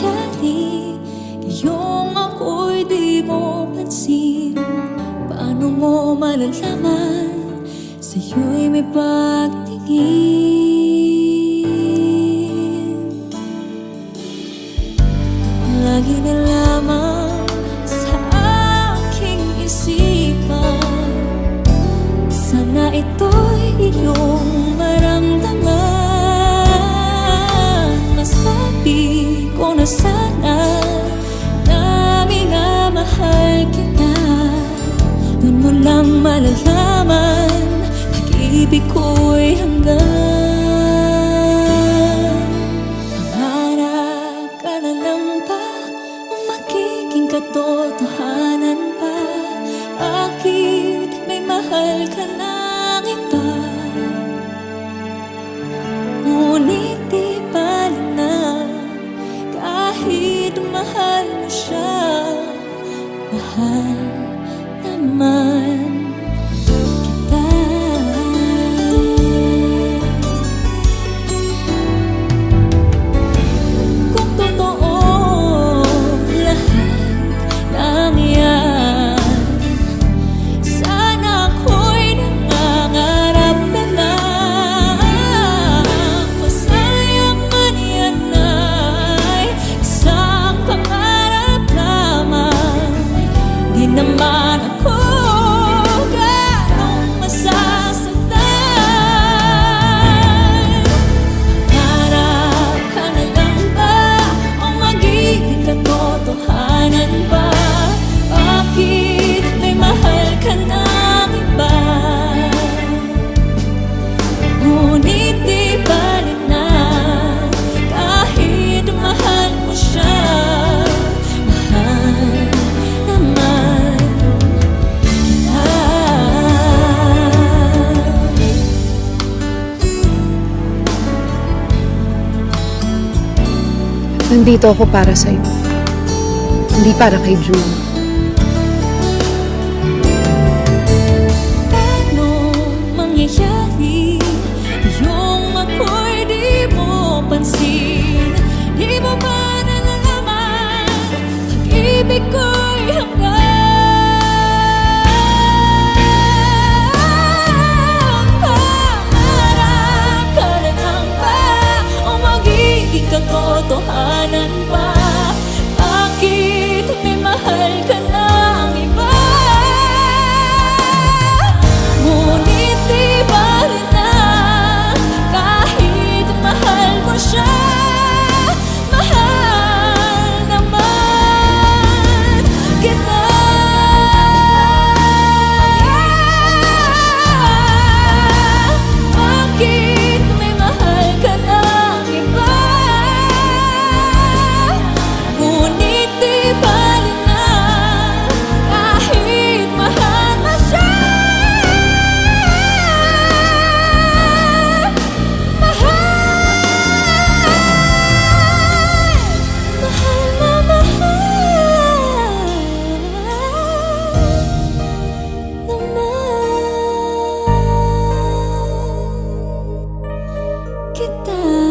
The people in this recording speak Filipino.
mangyayari ngayong ako'y di mo pansin? Paano mo malalaman sa'yo'y may pagtingin? Lagi na lamang sa aking isipan, sana ito'y iyong maramdaman. Masabi ko na sana na minamahal kita. Doon mo lang malalaman pag-ibig ko'y hanggang. Pangarap ka na lang ba o magiging katotohanan pa? Bakit may mahal ka ng iba? Ngunit di bali na kahit mahal mo siya. Mahal naman kita. Kung totoo lahat ng yan, sana ako'y nangangarap na lang. Masaya man yan ay isang pangarap lamang. Di naman ako ganong masasaktan. Pangarap ka na lang ba o magiging katotohanan ba? Bakit may mahal ka ng iba? Ngunit di bali na kahit mahal mo siya. Mahal naman kita. Nandito ako para sa'yo. Hindi para kay June. Paano mangyayari yung ako'y di mo pansin? Di mo ba nalalaman pag-ibig ko'y hanggang? Pangarap ka na lang ba o magiging katotohanan ba? Bakit may mahal ka ng iba? Ngunit di bali na kahit mahal mo siya. Mahal naman kita. Bakit may mahal ka ng iba? Ngunit di bali na kahit mahal mo siya. Mahal na mahal naman kita.